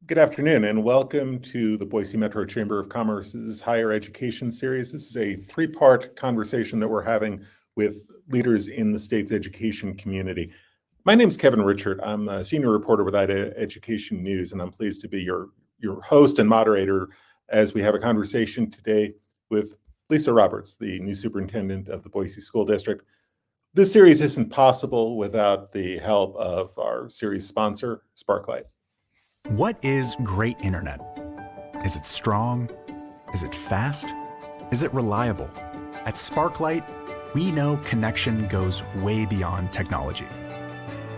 Good afternoon and welcome to the Boise Metro Chamber of Commerce's Higher Education Series. This is a three-part conversation that we're having with leaders in the state's education community. My name is Kevin Richert. I'm a senior reporter with Idaho Education News, and I'm pleased to be your host and moderator as we have a conversation today with Lisa Roberts, the new superintendent of the Boise School District. This series isn't possible without the help of our series sponsor, Sparklight. What is great internet? Is it strong? Is it fast? Is it reliable? At Sparklight, we know connection goes way beyond technology.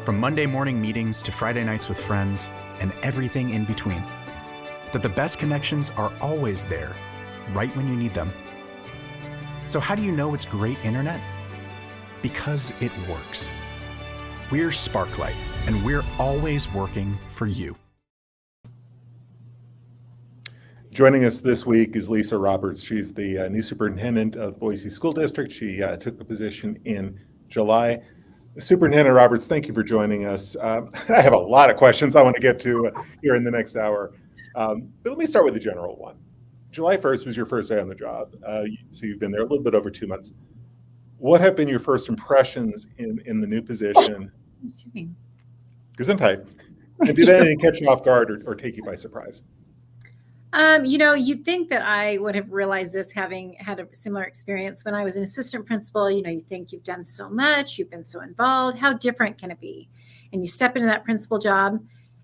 From Monday morning meetings to Friday nights with friends and everything in between. That the best connections are always there, right when you need them. So how do you know it's great internet? Because it works. We're Sparklight, and we're always working for you. Joining us this week is Lisa Roberts. She's the new superintendent of Boise School District. She took the position in July. Superintendent Roberts, thank you for joining us. I have a lot of questions I want to get to here in the next hour. But let me start with the general one. July 1st was your first day on the job. So you've been there a little bit over 2 months. What have been your first impressions in the new position? Excuse me. Gesundheit. And did anything catch you off guard or take you by surprise? You'd think that I would have realized this having had a similar experience when I was an assistant principal. You think you've done so much, you've been so involved. How different can it be? And you step into that principal job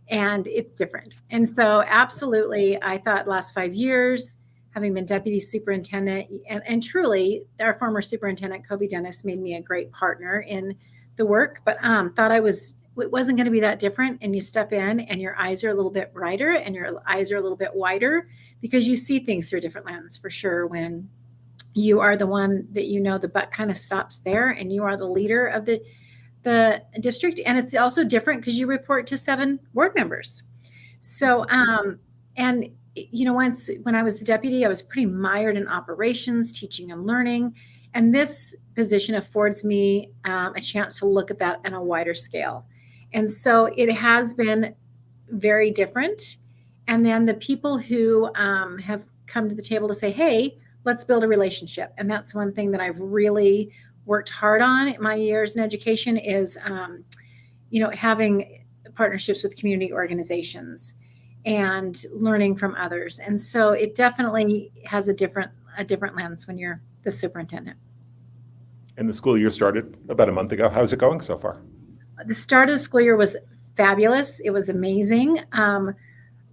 and it's different. And so absolutely, I thought last 5 years, having been deputy superintendent and truly our former superintendent, Kobe Dennis, made me a great partner in the work, but thought it wasn't going to be that different. And you step in and your eyes are a little bit brighter and your eyes are a little bit wider because you see things through a different lens for sure. When you are the one that, the buck kind of stops there and you are the leader of the district. And it's also different because you report to 7 board members. So, once when I was the deputy, I was pretty mired in operations, teaching and learning. And this position affords me a chance to look at that on a wider scale. And so it has been very different. And then the people who have come to the table to say, hey, let's build a relationship. And that's one thing that I've really worked hard on in my years in education is, having partnerships with community organizations and learning from others. And so it definitely has a different lens when you're the superintendent. And the school year started about a month ago. How's it going so far? The start of the school year was fabulous. It was amazing. As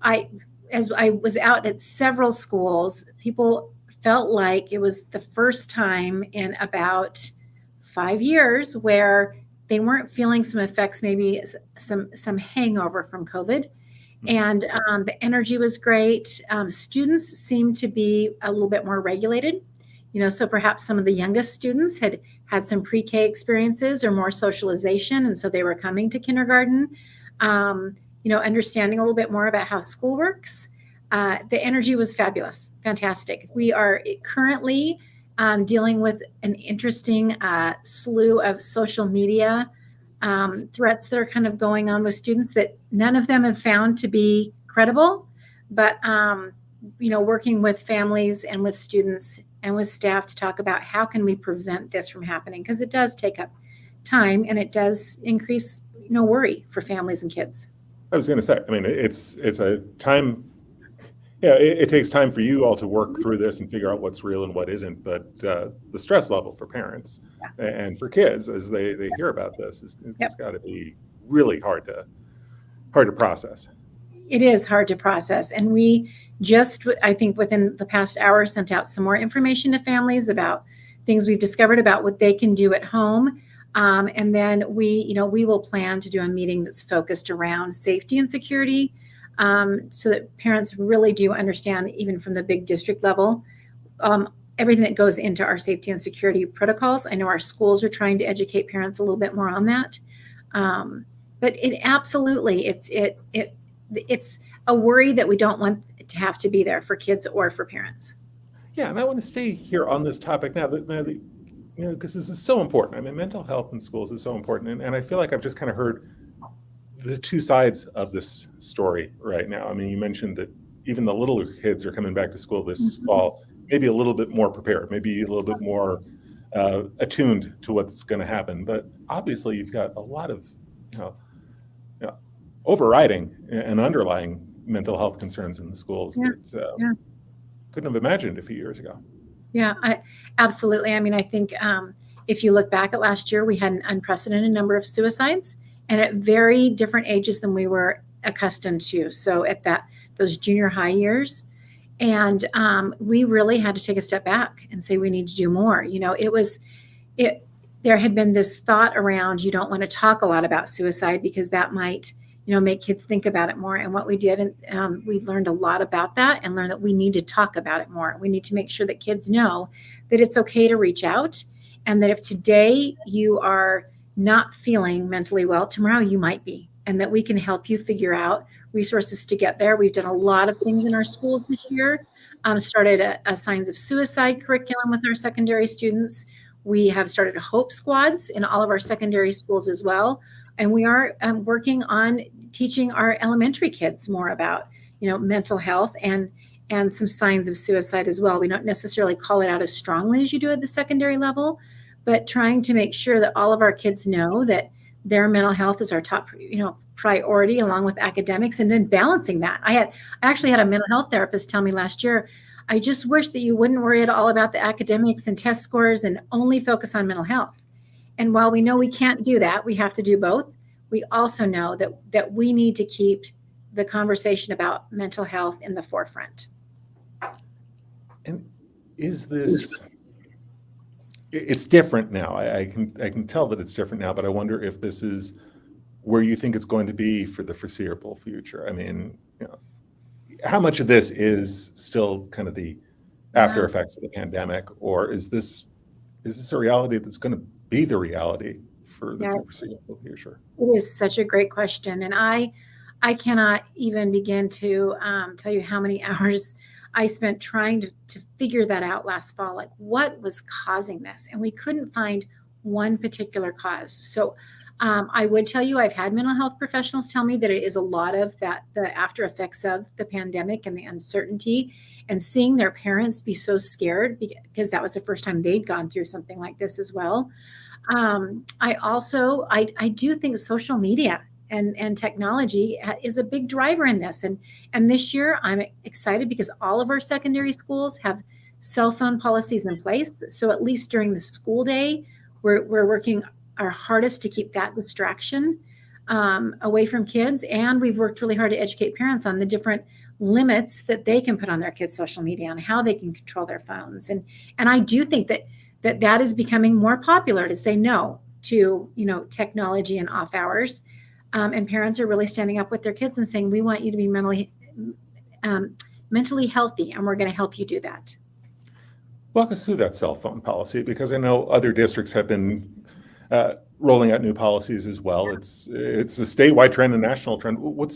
I was out at several schools, people felt like it was the first time in about 5 years where they weren't feeling some effects, maybe some hangover from COVID. And the energy was great. Students seemed to be a little bit more regulated. So perhaps some of the youngest students had some pre-K experiences or more socialization. And so they were coming to kindergarten, understanding a little bit more about how school works. The energy was fabulous, fantastic. We are currently dealing with an interesting slew of social media threats that are kind of going on with students that none of them have found to be credible, but, working with families and with students and with staff to talk about how can we prevent this from happening, because it does take up time and it does increase, worry for families and kids. I was going to say, it's a time, it takes time for you all to work through this and figure out what's real and what isn't, but the stress level for parents and for kids as they hear about this is got to be really hard to process. It is hard to process. And we just, I think within the past hour, sent out some more information to families about things we've discovered about what they can do at home. And then we will plan to do a meeting that's focused around safety and security so that parents really do understand, even from the big district level, everything that goes into our safety and security protocols. I know our schools are trying to educate parents a little bit more on that. But it absolutely, it's a worry that we don't want to have to be there for kids or for parents. Yeah, and I want to stay here on this topic now because this is so important. Mental health in schools is so important, and I feel like I've just kind of heard the two sides of this story right now. I mean, you mentioned that even the littler kids are coming back to school this fall, maybe a little bit more prepared, maybe a little bit more attuned to what's going to happen. But obviously, you've got a lot of, you know, overriding and underlying mental health concerns in the schools that couldn't have imagined a few years ago. Yeah, absolutely. I mean, I think if you look back at last year, we had an unprecedented number of suicides, and at very different ages than we were accustomed to. So at those junior high years, and we really had to take a step back and say we need to do more. You know, there had been this thought around, you don't want to talk a lot about suicide because that might, you know, make kids think about it more. And what we did, and we learned a lot about that and learned that we need to talk about it more. We need to make sure that kids know that it's okay to reach out, and that if today you are not feeling mentally well, tomorrow you might be, and that we can help you figure out resources to get there. We've done a lot of things in our schools this year. Started a signs of suicide curriculum with our secondary students. We have started hope squads in all of our secondary schools as well. And we are working on teaching our elementary kids more about, you know, mental health and some signs of suicide as well. We don't necessarily call it out as strongly as you do at the secondary level, but trying to make sure that all of our kids know that their mental health is our top, you know, priority along with academics, and then balancing that. I actually had a mental health therapist tell me last year, I just wish that you wouldn't worry at all about the academics and test scores and only focus on mental health. And while we know we can't do that, we have to do both. We also know that we need to keep the conversation about mental health in the forefront. And is this, it's different now. I can tell that it's different now, but I wonder if this is where you think it's going to be for the foreseeable future. I mean, you know, how much of this is still kind of the after effects of the pandemic, or is this a reality that's going to be the reality for the foreseeable future? It is such a great question, and I cannot even begin to tell you how many hours I spent trying to figure that out last fall. Like, what was causing this? And we couldn't find one particular cause. So I would tell you, I've had mental health professionals tell me that it is a lot of that, the after effects of the pandemic and the uncertainty, and seeing their parents be so scared because that was the first time they'd gone through something like this as well. I do think social media and technology is a big driver in this. And this year I'm excited because all of our secondary schools have cell phone policies in place. So at least during the school day, we're working our hardest to keep that distraction away from kids. And we've worked really hard to educate parents on the different limits that they can put on their kids' social media and how they can control their phones. And I do think that is becoming more popular to say no to, you know, technology and off hours. And parents are really standing up with their kids and saying, we want you to be mentally healthy, and we're going to help you do that. Walk us through that cell phone policy, because I know other districts have been rolling out new policies as well. It's a statewide trend and national trend. What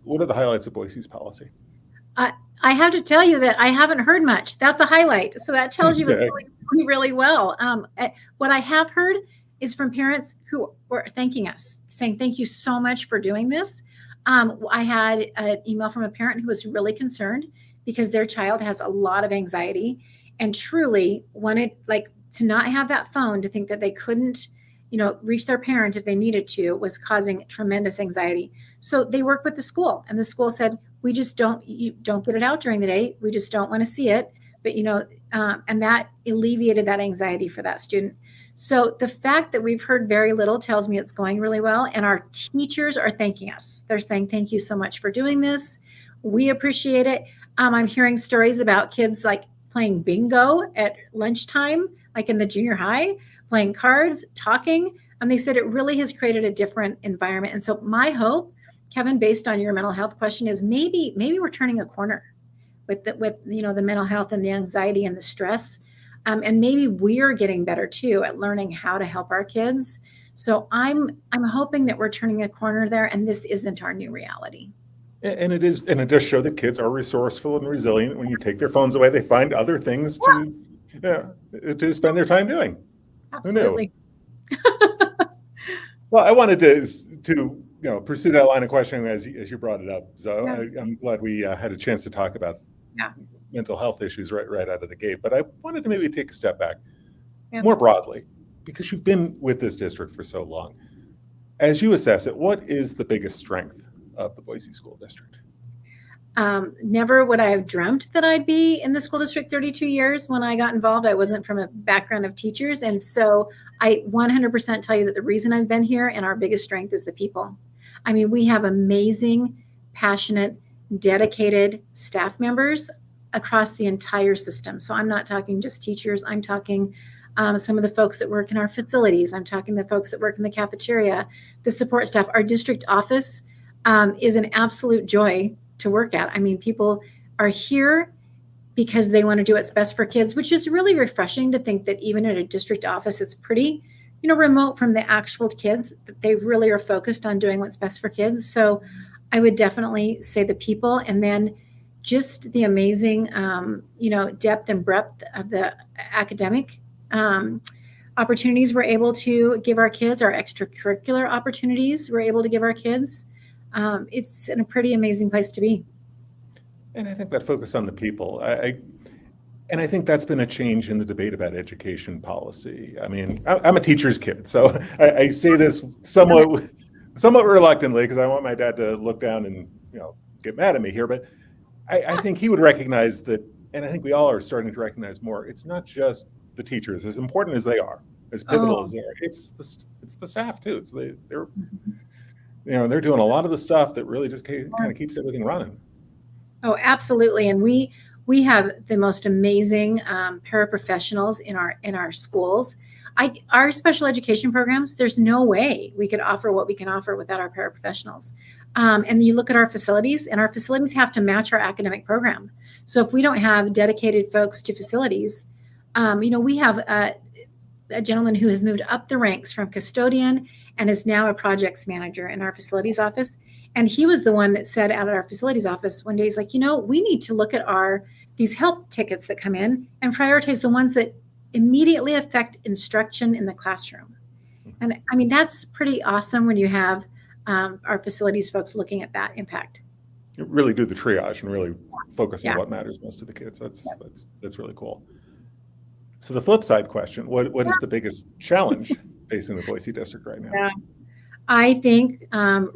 are the highlights of Boise's policy? I have to tell you that I haven't heard much. That's a highlight. So that tells you it's going really, really well. What I have heard is from parents who were thanking us, saying, thank you so much for doing this. I had an email from a parent who was really concerned because their child has a lot of anxiety and truly wanted, like, to not have that phone, to think that they couldn't, you know, reach their parent if they needed to, was causing tremendous anxiety. So they worked with the school, and the school said, we just don't get it out during the day. We just don't want to see it. But, you know, and that alleviated that anxiety for that student. So the fact that we've heard very little tells me it's going really well. And our teachers are thanking us. They're saying, thank you so much for doing this. We appreciate it. I'm hearing stories about kids like playing bingo at lunchtime, like in the junior high, playing cards, talking. And they said it really has created a different environment. And so my hope, Kevin, based on your mental health question, is maybe we're turning a corner with you know, the mental health and the anxiety and the stress. And maybe we're getting better too at learning how to help our kids. So I'm hoping that we're turning a corner there, and this isn't our new reality. And it is, and it does show that kids are resourceful and resilient. When you take their phones away, they find other things to spend their time doing. Absolutely. Who knew? Well, I wanted to pursue that line of questioning as you brought it up. So Yeah. I'm glad we had a chance to talk about Yeah. mental health issues right out of the gate. But I wanted to maybe take a step back Yeah. more broadly, because you've been with this district for so long. As you assess it, what is the biggest strength of the Boise School District? Never would I have dreamt that I'd be in the school district 32 years when I got involved. I wasn't from a background of teachers. And so I 100% tell you that the reason I've been here and our biggest strength is the people. I mean, we have amazing, passionate, dedicated staff members across the entire system. So I'm not talking just teachers. I'm talking some of the folks that work in our facilities. I'm talking the folks that work in the cafeteria, the support staff. Our district office is an absolute joy to work at. I mean, people are here because they want to do what's best for kids, which is really refreshing to think that even at a district office, it's pretty, remote from the actual kids, that they really are focused on doing what's best for kids. So I would definitely say the people, and then just the amazing, depth and breadth of the academic opportunities we're able to give our kids, our extracurricular opportunities we're able to give our kids. It's in a pretty amazing place to be. And I think that focus on the people, and I think that's been a change in the debate about education policy. I mean, I'm a teacher's kid, so I say this somewhat reluctantly because I want my dad to look down and get mad at me here. But I think he would recognize that, and I think we all are starting to recognize more. It's not just the teachers, as important as they are, as pivotal as they are. It's the staff too. They're doing a lot of the stuff that really just kind of keeps everything running. Oh, absolutely. And we have the most amazing paraprofessionals in our schools. Our special education programs, there's no way we could offer what we can offer without our paraprofessionals. And you look at our facilities, and our facilities have to match our academic program. So if we don't have dedicated folks to facilities, we have a gentleman who has moved up the ranks from custodian and is now a projects manager in our facilities office. And he was the one that said out at our facilities office one day, he's like, we need to look at these help tickets that come in and prioritize the ones that immediately affect instruction in the classroom. And I mean, that's pretty awesome when you have our facilities folks looking at that impact. You really do the triage and really focus on what matters most to the kids. That's really cool. So the flip side question, what is the biggest challenge facing the Boise district right now? Yeah. I think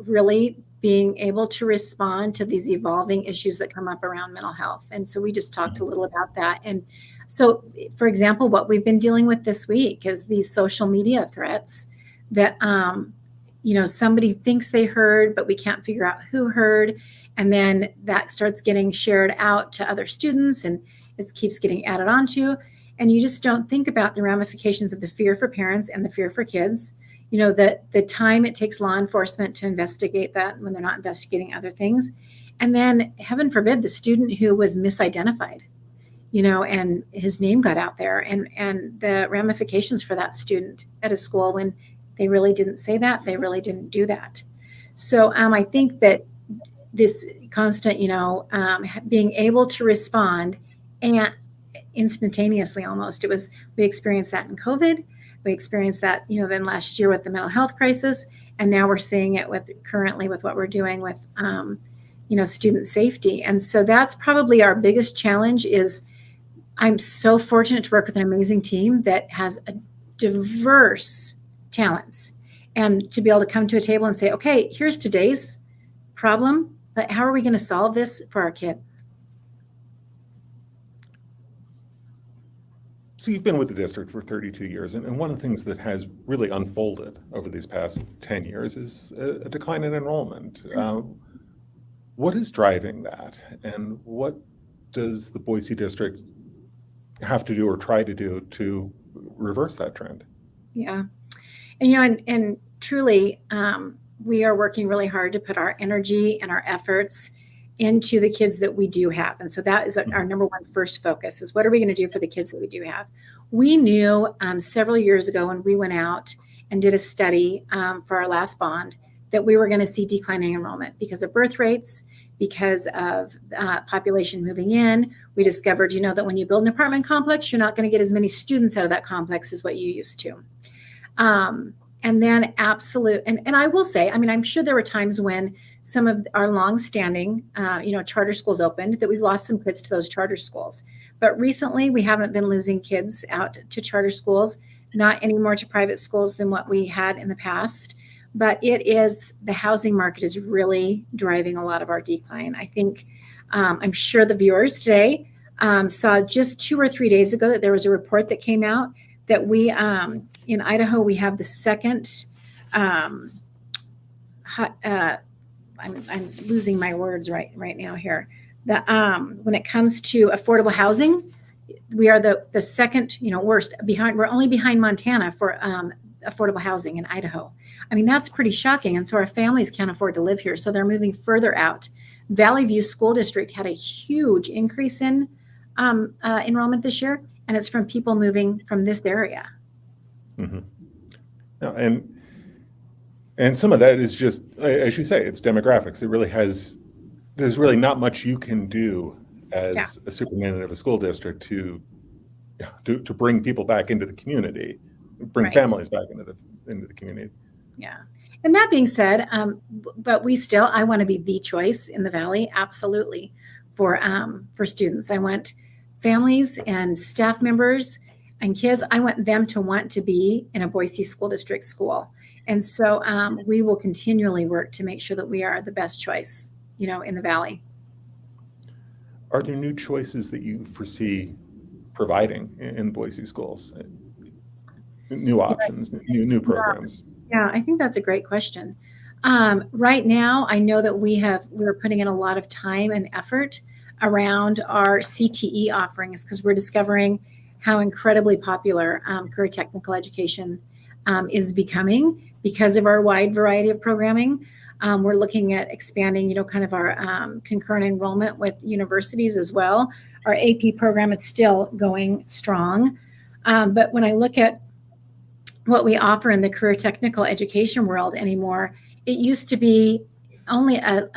really being able to respond to these evolving issues that come up around mental health. And so we just talked a little about that. And so, for example, what we've been dealing with this week is these social media threats that, somebody thinks they heard, but we can't figure out who heard. And then that starts getting shared out to other students, and it keeps getting added onto. And you just don't think about the ramifications of the fear for parents and the fear for kids. The time it takes law enforcement to investigate that when they're not investigating other things. And then, heaven forbid, the student who was misidentified, and his name got out there, and the ramifications for that student at a school when they really didn't say that, they really didn't do that. So I think that this constant, being able to respond and instantaneously almost, we experienced that in COVID. We experienced that, then last year with the mental health crisis, and now we're seeing it currently with what we're doing with, student safety. And so that's probably our biggest challenge. Is I'm so fortunate to work with an amazing team that has a diverse talents, and to be able to come to a table and say, okay, here's today's problem, but how are we going to solve this for our kids? So you've been with the district for 32 years, and one of the things that has really unfolded over these past 10 years is a decline in enrollment. What is driving that, and what does the Boise district have to do or try to do to reverse that trend? Yeah, and truly, we are working really hard to put our energy and our efforts into the kids that we do have. And so that is our number one first focus, is what are we going to do for the kids that we do have? We knew several years ago when we went out and did a study for our last bond that we were going to see declining enrollment because of birth rates, because of population moving in. We discovered, that when you build an apartment complex, you're not going to get as many students out of that complex as what you used to. And then and I will say, I mean, I'm sure there were times when some of our longstanding, charter schools opened that we've lost some kids to those charter schools. But recently we haven't been losing kids out to charter schools, not any more to private schools than what we had in the past. But the housing market is really driving a lot of our decline. I think, I'm sure the viewers today saw just 2 or 3 days ago that there was a report that came out that we, in Idaho, we have the second, I'm losing my words right now here. When it comes to affordable housing, we are the second, worst behind. We're only behind Montana for affordable housing in Idaho. I mean, that's pretty shocking. And so our families can't afford to live here. So they're moving further out. Valley View School District had a huge increase in enrollment this year, and it's from people moving from this area. Mm-hmm. No, and some of that is just, as you say, it's demographics. There's really not much you can do as a superintendent of a school district to bring people back into the community, bring families back into the community. Yeah. And that being said, but I want to be the choice in the Valley, absolutely, for students. I want families and staff members and kids, I want them to want to be in a Boise School District school. And so we will continually work to make sure that we are the best choice, in the Valley. Are there new choices that you foresee providing in Boise schools? New options, new programs? Yeah, I think that's a great question. Right now, I know that we're putting in a lot of time and effort around our CTE offerings because we're discovering how incredibly popular career technical education is becoming because of our wide variety of programming. We're looking at expanding, kind of our concurrent enrollment with universities as well. Our AP program is still going strong. But when I look at what we offer in the career technical education world anymore, it used to be only a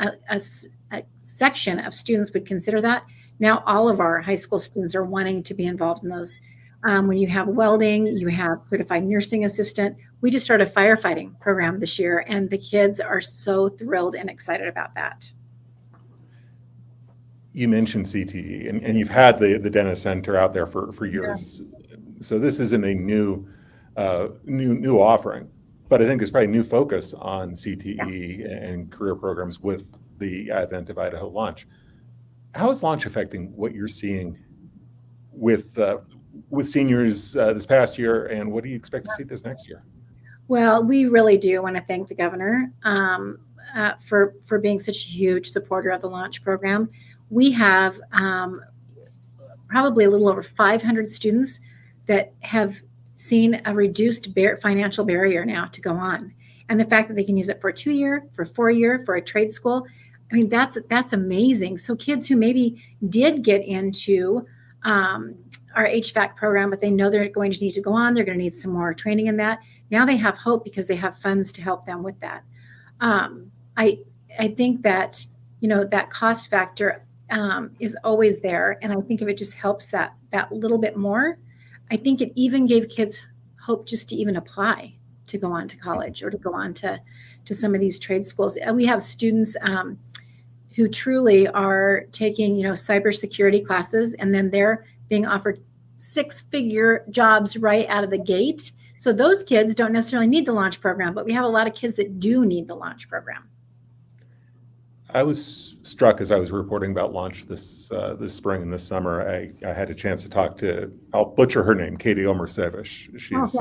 section of students would consider that. Now all of our high school students are wanting to be involved in those. When you have welding, you have certified nursing assistant. We just started a firefighting program this year, and the kids are so thrilled and excited about that. You mentioned CTE, and you've had the Dennis Center out there for years. Yeah. So this isn't a new offering, but I think there's probably new focus on CTE and career programs with the advent of Idaho Launch. How is Launch affecting what you're seeing with seniors this past year, and what do you expect to see this next year? Well, we really do want to thank the governor for being such a huge supporter of the Launch program. We have probably a little over 500 students that have seen a reduced financial barrier now to go on. And the fact that they can use it for a 2-year, for a 4-year, for a trade school, I mean, that's amazing. So kids who maybe did get into our HVAC program, but they know they're going to need to go on, they're going to need some more training in that. Now they have hope because they have funds to help them with that. I think that, that cost factor is always there. And I think if it just helps that little bit more, I think it even gave kids hope just to even apply to go on to college or to go on to some of these trade schools. We have students who truly are taking, cybersecurity classes, and then they're being offered 6-figure jobs right out of the gate. So those kids don't necessarily need the Launch program, but we have a lot of kids that do need the Launch program. I was struck as I was reporting about Launch this spring and this summer. I had a chance to talk to, I'll butcher her name, Katie Omersevish. She's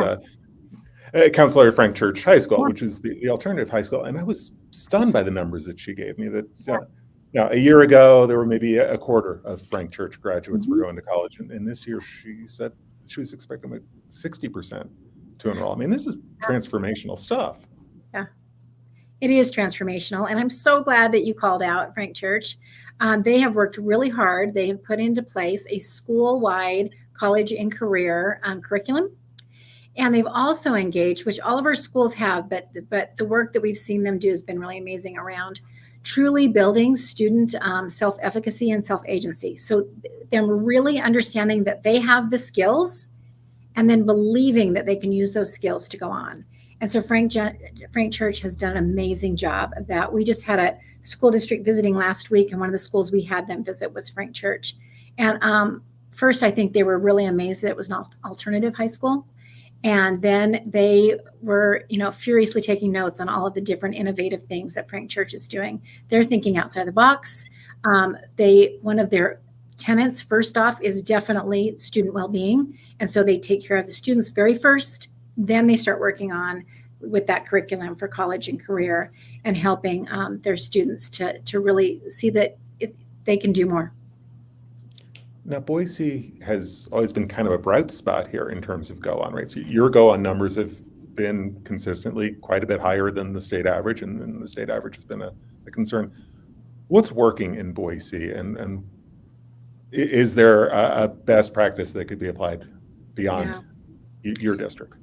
a counselor at Frank Church High School, which is the alternative high school. And I was stunned by the numbers that she gave me. That a year ago, there were maybe a quarter of Frank Church graduates were going to college. And this year, she said she was expecting like 60% to enroll. I mean, this is transformational stuff. Yeah. It is transformational, and I'm so glad that you called out Frank Church. They have worked really hard. They have put into place a school-wide college and career curriculum, and they've also engaged, which all of our schools have, but the work that we've seen them do has been really amazing around truly building student self-efficacy and self-agency. So them really understanding that they have the skills and then believing that they can use those skills to go on. And so Frank Church has done an amazing job of that. We just had a school district visiting last week, and one of the schools we had them visit was Frank Church. And first, I think they were really amazed that it was an alternative high school. And then they were, furiously taking notes on all of the different innovative things that Frank Church is doing. They're thinking outside the box. One of their tenets, first off, is definitely student well-being. And so they take care of the students very first. Then they start working on with that curriculum for college and career and helping their students to really see that they can do more. Now, Boise has always been kind of a bright spot here in terms of go-on rates. Your go-on numbers have been consistently quite a bit higher than the state average, and the state average has been a concern. What's working in Boise, and is there a best practice that could be applied beyond your district?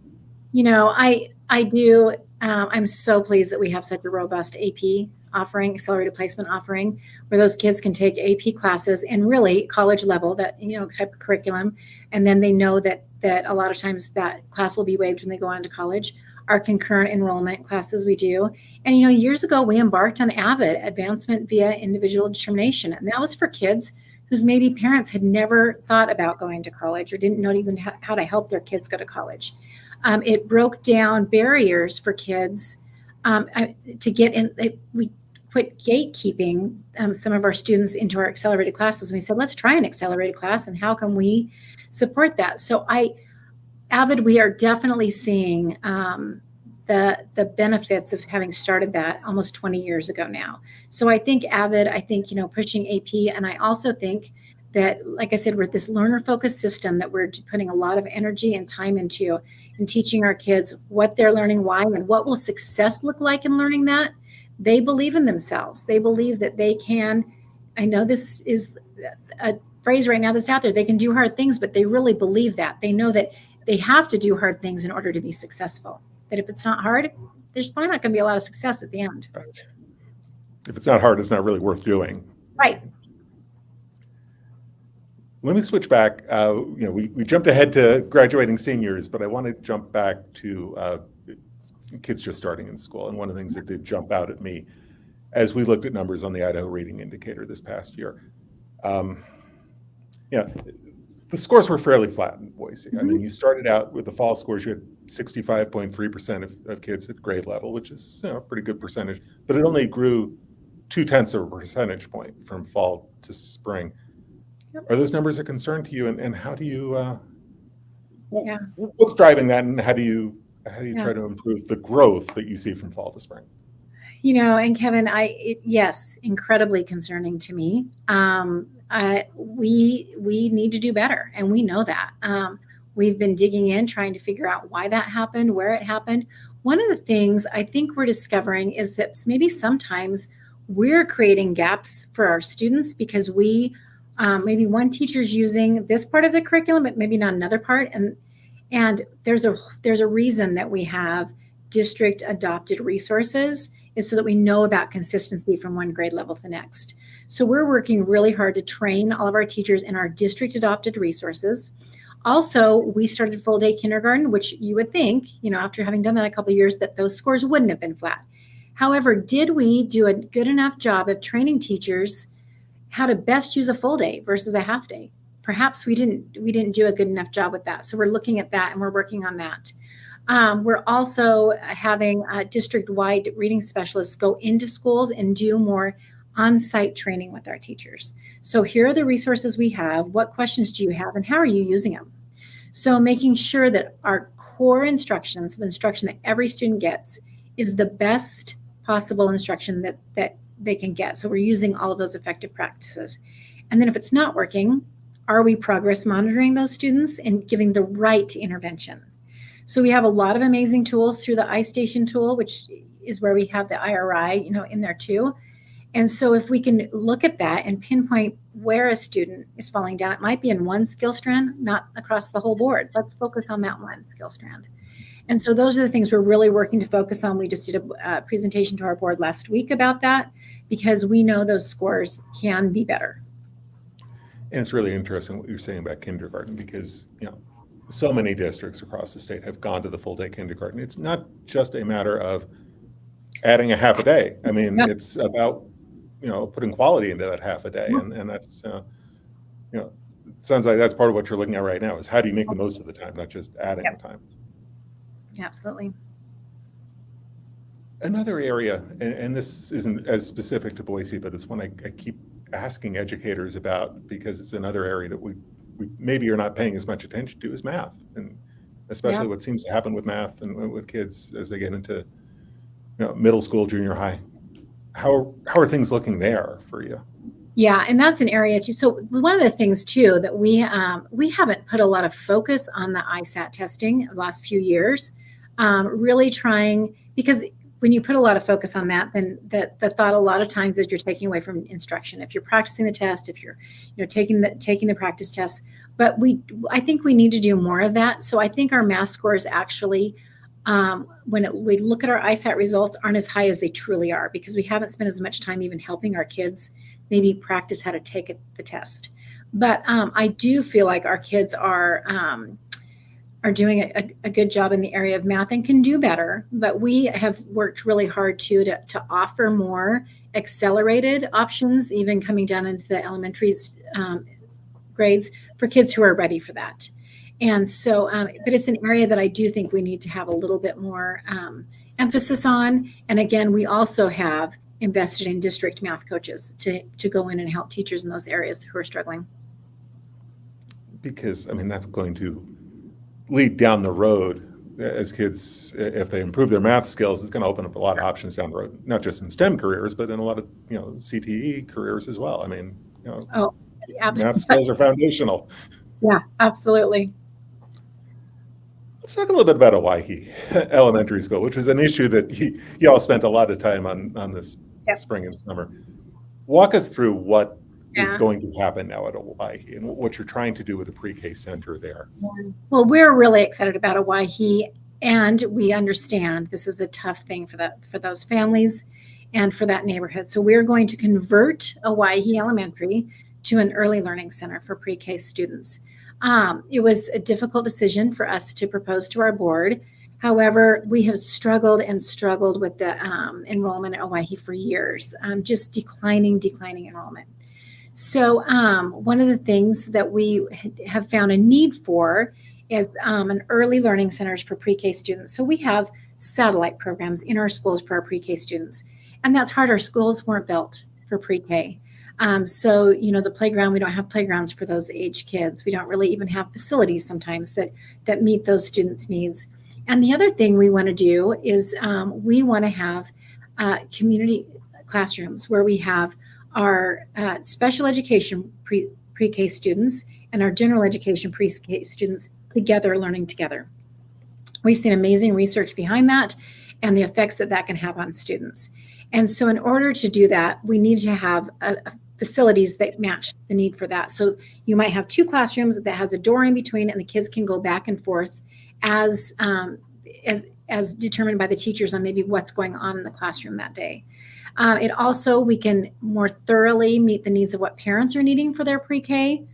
I do. I'm so pleased that we have such a robust AP offering, accelerated placement offering, where those kids can take AP classes and really college level, that type of curriculum, and then they know that a lot of times that class will be waived when they go on to college. Our concurrent enrollment classes we do, and years ago we embarked on AVID, Advancement via Individual Determination, and that was for kids whose maybe parents had never thought about going to college or didn't know even how to help their kids go to college. It broke down barriers for kids to get in. We quit gatekeeping some of our students into our accelerated classes. And we said, let's try an accelerated class, and how can we support that? So AVID, we are definitely seeing the benefits of having started that almost 20 years ago now. So I think AVID, pushing AP, and I also think that, like I said, we're this learner-focused system that we're putting a lot of energy and time into and teaching our kids what they're learning, why, and what will success look like in learning that. They believe in themselves. They believe that they can. I know this is a phrase right now that's out there. They can do hard things, but they really believe that. They know that they have to do hard things in order to be successful. That if it's not hard, there's probably not going to be a lot of success at the end. Right. If it's not hard, it's not really worth doing. Right. Let me switch back. We jumped ahead to graduating seniors, but I want to jump back to kids just starting in school. And one of the things that did jump out at me as we looked at numbers on the Idaho Reading Indicator this past year, the scores were fairly flat in Boise. I mean, you started out with the fall scores, you had 65.3% of kids at grade level, which is a pretty good percentage, but it only grew 0.2 of a percentage point from fall to spring. Yep. Are those numbers a concern to you, and how do you what's driving that, and how do you try to improve the growth that you see from fall to spring? And Kevin, yes, incredibly concerning to me. We need to do better, and we know that. We've been digging in, trying to figure out why that happened, where it happened. One of the things I think we're discovering is that maybe sometimes we're creating gaps for our students because maybe one teacher's using this part of the curriculum, but maybe not another part. And there's a reason that we have district adopted resources, is so that we know about consistency from one grade level to the next. So we're working really hard to train all of our teachers in our district adopted resources. Also, we started full day kindergarten, which you would think, after having done that a couple of years, that those scores wouldn't have been flat. However, did we do a good enough job of training teachers how to best use a full day versus a half day? Perhaps we didn't do a good enough job with that. So we're looking at that, and we're working on that. We're also having district-wide reading specialists go into schools and do more on-site training with our teachers. So here are the resources we have. What questions do you have, and how are you using them? So making sure that our core instruction, so the instruction that every student gets, is the best possible instruction that they can get. So we're using all of those effective practices. And then if it's not working, are we progress monitoring those students and giving the right intervention? So we have a lot of amazing tools through the iStation tool, which is where we have the IRI, in there too. And so if we can look at that and pinpoint where a student is falling down, it might be in one skill strand, not across the whole board. Let's focus on that one skill strand. And so those are the things we're really working to focus on. We just did a presentation to our board last week about that, because we know those scores can be better. And it's really interesting what you're saying about kindergarten, because, so many districts across the state have gone to the full day kindergarten. It's not just a matter of adding a half a day. I mean, Yep. it's about, putting quality into that half a day. Yep. And that's, it sounds like that's part of what you're looking at right now is how do you make the most of the time, not just adding Yep. the time. Absolutely. Another area, and this isn't as specific to Boise, but it's one I keep asking educators about because it's another area that we maybe are not paying as much attention to is math, and especially what seems to happen with math and with kids as they get into middle school, junior high. How are things looking there for you? Yeah, and that's an area too. So one of the things too that we haven't put a lot of focus on the ISAT testing the last few years, really trying, because when you put a lot of focus on that, then the thought a lot of times is you're taking away from instruction. If you're practicing the test, if you're taking the practice tests, but I think we need to do more of that. So I think our math scores actually, when we look at our ISAT results, aren't as high as they truly are because we haven't spent as much time even helping our kids maybe practice how to take the test. But I do feel like our kids are doing a good job in the area of math and can do better. But we have worked really hard to offer more accelerated options, even coming down into the elementary grades for kids who are ready for that. And so, but it's an area that I do think we need to have a little bit more emphasis on. And again, we also have invested in district math coaches to go in and help teachers in those areas who are struggling. Because, I mean, that's going to lead down the road as kids, if they improve their math skills, it's going to open up a lot of options down the road, not just in STEM careers, but in a lot of, CTE careers as well. I mean, math skills are foundational. Yeah, absolutely. Let's talk a little bit about Hawaii Elementary School, which was an issue that you all spent a lot of time on this spring and summer. Walk us through what is going to happen now at Hawaii and what you're trying to do with the pre-K center there. Well, we're really excited about Hawaii, and we understand this is a tough thing for those families and for that neighborhood. So we're going to convert Hawaii Elementary to an early learning center for pre-K students. It was a difficult decision for us to propose to our board. However, we have struggled with the enrollment at Hawaii for years, just declining enrollment. So one of the things that we have found a need for is an early learning centers for pre-K students. So we have satellite programs in our schools for our pre-K students. And that's hard. Our schools weren't built for pre-K. So, the playground, we don't have playgrounds for those age kids. We don't really even have facilities sometimes that meet those students' needs. And the other thing we want to do is we want to have community classrooms where we have our special education pre-K students and our general education pre-K students together, learning together. We've seen amazing research behind that and the effects that can have on students. And so in order to do that, we need to have facilities that match the need for that. So you might have two classrooms that has a door in between and the kids can go back and forth as determined by the teachers on maybe what's going on in the classroom that day. It also, we can more thoroughly meet the needs of what parents are needing for their pre-K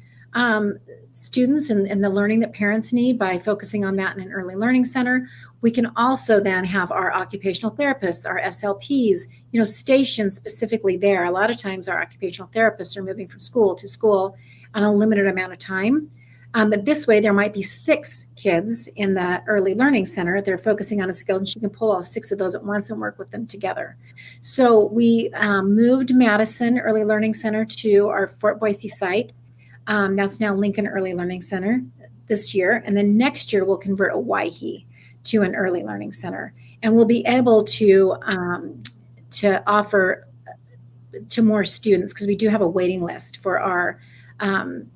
students and the learning that parents need by focusing on that in an early learning center. We can also then have our occupational therapists, our SLPs, stationed specifically there. A lot of times our occupational therapists are moving from school to school on a limited amount of time. But this way, there might be 6 kids in the early learning center. They're focusing on a skill, and she can pull all 6 of those at once and work with them together. So we moved Madison Early Learning Center to our Fort Boise site. That's now Lincoln Early Learning Center this year. And then next year, we'll convert Hawaii to an early learning center. And we'll be able to offer to more students because we do have a waiting list for our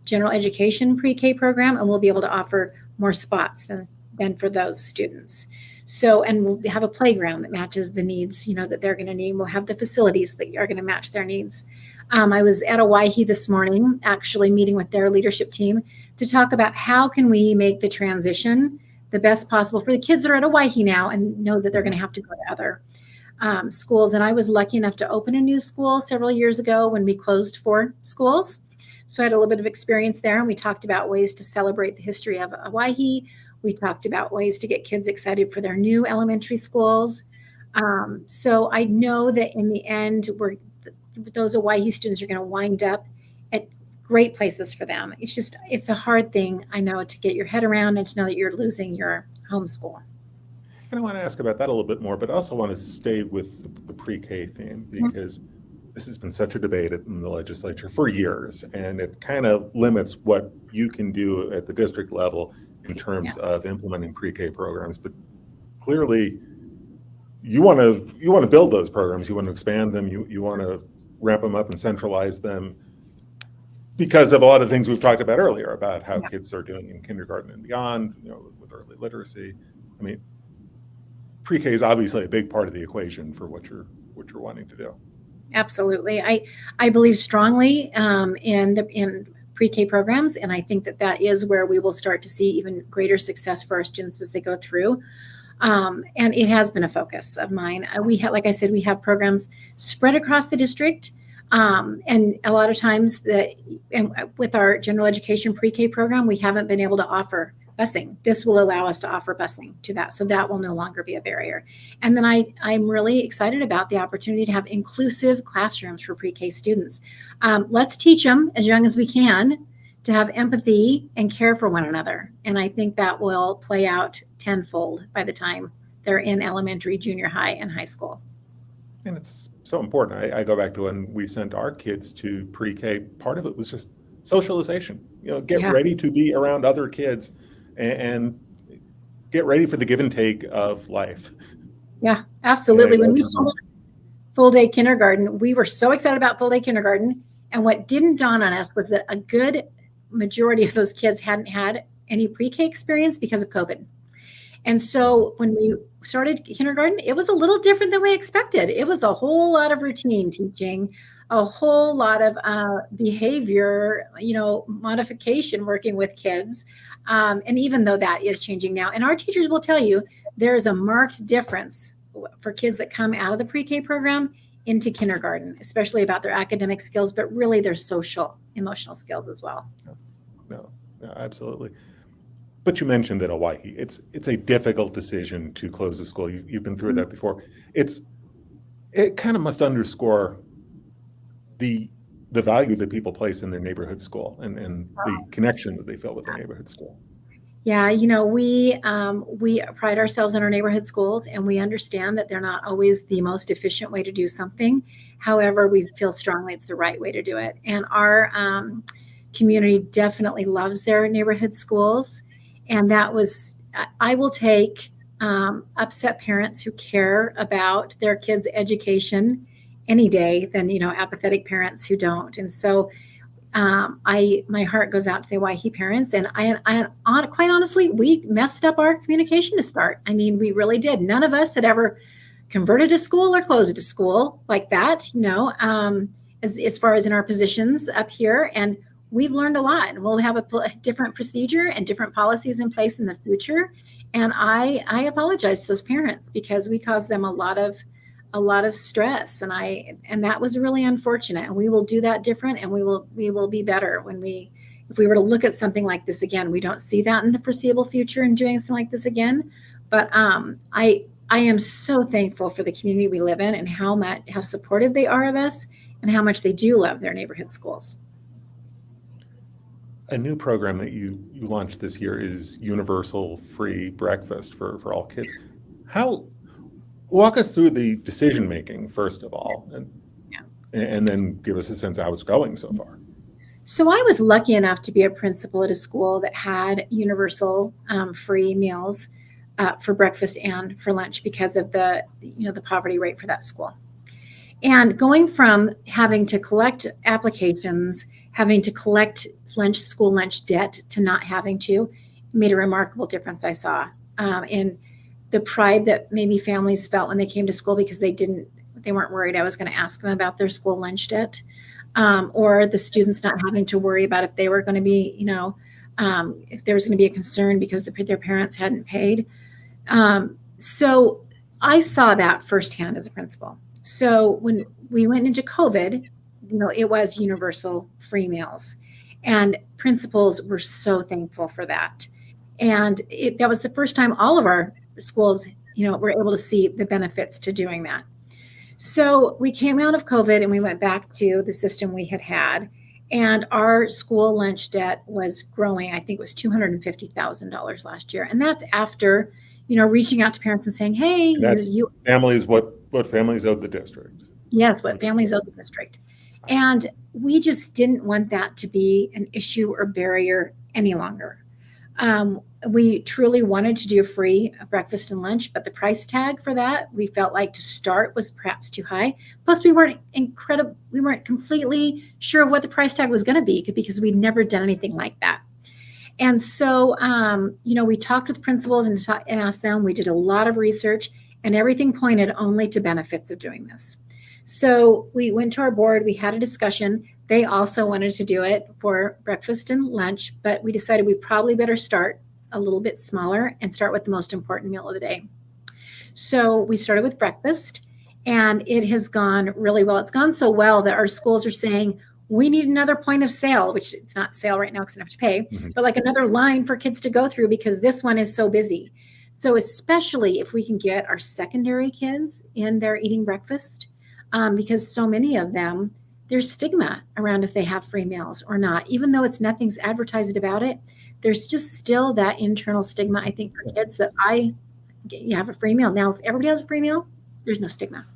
general education pre-K program, and we'll be able to offer more spots than for those students. So, and we'll have a playground that matches the needs, that they're going to need. We'll have the facilities that are going to match their needs. I was at Hawaii this morning, actually meeting with their leadership team to talk about how can we make the transition the best possible for the kids that are at Hawaii now and know that they're going to have to go to other schools. And I was lucky enough to open a new school several years ago when we closed 4 schools. So I had a little bit of experience there, and we talked about ways to celebrate the history of Hawaii. We talked about ways to get kids excited for their new elementary schools. So I know that in the end, those Hawaii students are going to wind up at great places for them. It's a hard thing, I know, to get your head around and to know that you're losing your homeschool. And I want to ask about that a little bit more, but I also want to stay with the pre-K theme, because this has been such a debate in the legislature for years, and it kind of limits what you can do at the district level in terms of implementing pre-K programs. But clearly, you want to build those programs, you want to expand them, you want to ramp them up and centralize them, because of a lot of things we've talked about earlier about how kids are doing in kindergarten and beyond, with early literacy. I mean, pre-K is obviously a big part of the equation for what you're wanting to do. Absolutely. I believe strongly in pre-K programs, and I think that is where we will start to see even greater success for our students as they go through. And it has been a focus of mine. Like I said, we have programs spread across the district. And a lot of times with our general education pre-K program, we haven't been able to offer busing. This will allow us to offer busing to that. So that will no longer be a barrier. And then I'm really excited about the opportunity to have inclusive classrooms for pre-K students. Let's teach them as young as we can to have empathy and care for one another. And I think that will play out tenfold by the time they're in elementary, junior high, and high school. And it's so important. I go back to when we sent our kids to pre-K. Part of it was just socialization. Get ready to be around other kids and get ready for the give and take of life. Yeah, absolutely. When we started full day kindergarten, we were so excited about full day kindergarten. And what didn't dawn on us was that a good majority of those kids hadn't had any pre-K experience because of COVID. And so when we started kindergarten, it was a little different than we expected. It was a whole lot of routine teaching, a whole lot of behavior, modification working with kids. And even though that is changing now, and our teachers will tell you, there is a marked difference for kids that come out of the pre-K program into kindergarten, especially about their academic skills, but really their social, emotional skills as well. No, absolutely. But you mentioned that Hawaii, it's a difficult decision to close the school. You've been through that before. It kind of must underscore the value that people place in their neighborhood school and the connection that they feel with their neighborhood school. Yeah, we pride ourselves on our neighborhood schools, and we understand that they're not always the most efficient way to do something. However, we feel strongly it's the right way to do it. And our community definitely loves their neighborhood schools. And I will take upset parents who care about their kids' education any day than, apathetic parents who don't. And so my heart goes out to the Hawaii parents. And I quite honestly, we messed up our communication to start. I mean, we really did. None of us had ever converted a school or closed a school like that, as far as in our positions up here. And we've learned a lot, and we'll have a different procedure and different policies in place in the future. And I apologize to those parents because we caused them a lot of stress, and that was really unfortunate. And we will do that different, and we will be better if we were to look at something like this again. We don't see that in the foreseeable future in doing something like this again. But I am so thankful for the community we live in and how supportive they are of us and how much they do love their neighborhood schools. A new program that you launched this year is universal free breakfast for all kids. Walk us through the decision making first of all, and then give us a sense of how it's going so far. So I was lucky enough to be a principal at a school that had universal free meals for breakfast and for lunch because of the poverty rate for that school. And going from having to collect applications, having to collect school lunch debt to not having to, made a remarkable difference, I saw, in the pride that maybe families felt when they came to school because they weren't worried I was going to ask them about their school lunch debt, or the students not having to worry about if they were going to be, if there was going to be a concern because their parents hadn't paid. So I saw that firsthand as a principal. So when we went into COVID, it was universal free meals. And principals were so thankful for that. And that was the first time all of our schools, were able to see the benefits to doing that. So we came out of COVID and we went back to the system we had, and our school lunch debt was growing. I think it was $250,000 last year. And that's after, reaching out to parents and saying, hey, That's families, what families owed the district. Yes, what families owed the district. And we just didn't want that to be an issue or barrier any longer. We truly wanted to do a free breakfast and lunch, but the price tag for that, we felt like to start was perhaps too high. Plus, we weren't completely sure of what the price tag was going to be because we'd never done anything like that. And so, we talked with principals and asked them. We did a lot of research, and everything pointed only to benefits of doing this. So we went to our board, we had a discussion. They also wanted to do it for breakfast and lunch, but we decided we probably better start a little bit smaller and start with the most important meal of the day. So we started with breakfast, and it has gone really well. It's gone so well that our schools are saying, we need another point of sale, which it's not sale right now because I have to pay, but like another line for kids to go through because this one is so busy. So especially if we can get our secondary kids in there eating breakfast, because so many of them, there's stigma around if they have free meals or not. Even though nothing's advertised about it, there's just still that internal stigma, I think, for kids that you have a free meal. Now, if everybody has a free meal, there's no stigma.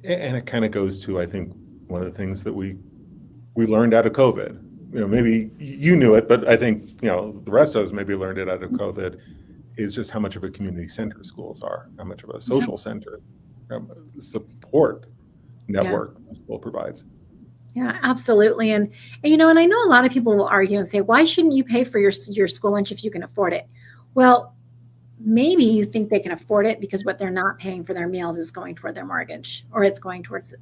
And it kind of goes to, I think, one of the things that we learned out of COVID. Maybe you knew it, but I think, the rest of us maybe learned it out of COVID, is just how much of a community center schools are, how much of a social center support network the school provides. Yeah, absolutely. And I know a lot of people will argue and say, why shouldn't you pay for your school lunch if you can afford it? Well, maybe you think they can afford it because what they're not paying for their meals is going toward their mortgage, or it's going towards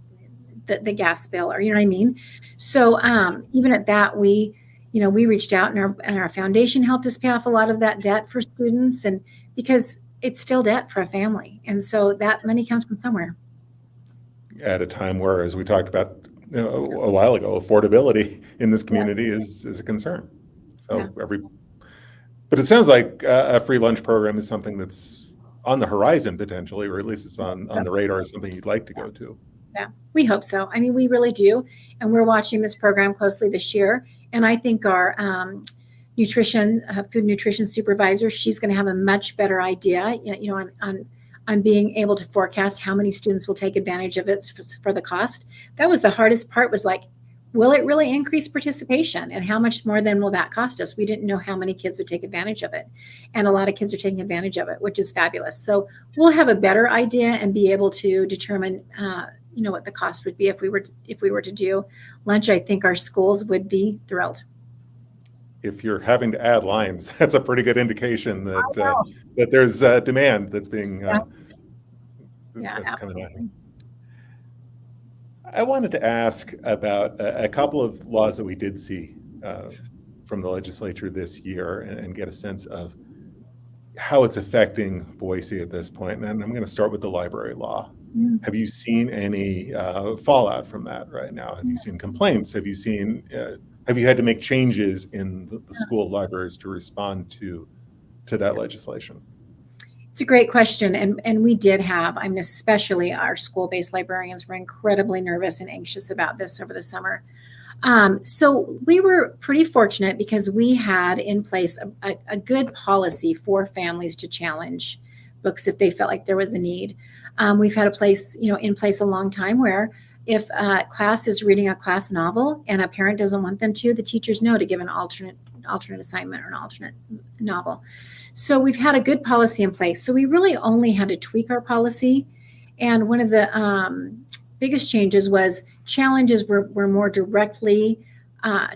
the gas bill, or you know what I mean? So even at that, we reached out, and our foundation helped us pay off a lot of that debt for students, and because it's still debt for a family. And so that money comes from somewhere. At a time where, as we talked about a while ago, affordability in this community is a concern. So but it sounds like a free lunch program is something that's on the horizon potentially, or at least it's on the radar, is something you'd like to go to. Yeah, we hope so. I mean, we really do. And we're watching this program closely this year. And I think our food nutrition supervisor, she's going to have a much better idea, on being able to forecast how many students will take advantage of it for the cost. That was the hardest part, was like, will it really increase participation? And how much more then will that cost us? We didn't know how many kids would take advantage of it. And a lot of kids are taking advantage of it, which is fabulous. So we'll have a better idea and be able to determine, what the cost would be if we were to do lunch. I think our schools would be thrilled. If you're having to add lines, that's a pretty good indication that there's demand that's being that's coming out. I wanted to ask about a couple of laws that we did see from the legislature this year, and get a sense of how it's affecting Boise at this point. And I'm going to start with the library law. Have you seen any fallout from that right now? Have you seen complaints? Have you had to make changes in the school libraries to respond to that legislation? It's a great question. And we did have, especially our school-based librarians were incredibly nervous and anxious about this over the summer. So we were pretty fortunate because we had in place a good policy for families to challenge books if they felt like there was a need. We've had in place a long time where if a class is reading a class novel and a parent doesn't want them to, the teachers know to give an alternate assignment or an alternate novel. So we've had a good policy in place. So we really only had to tweak our policy. And one of the biggest changes was challenges were more directly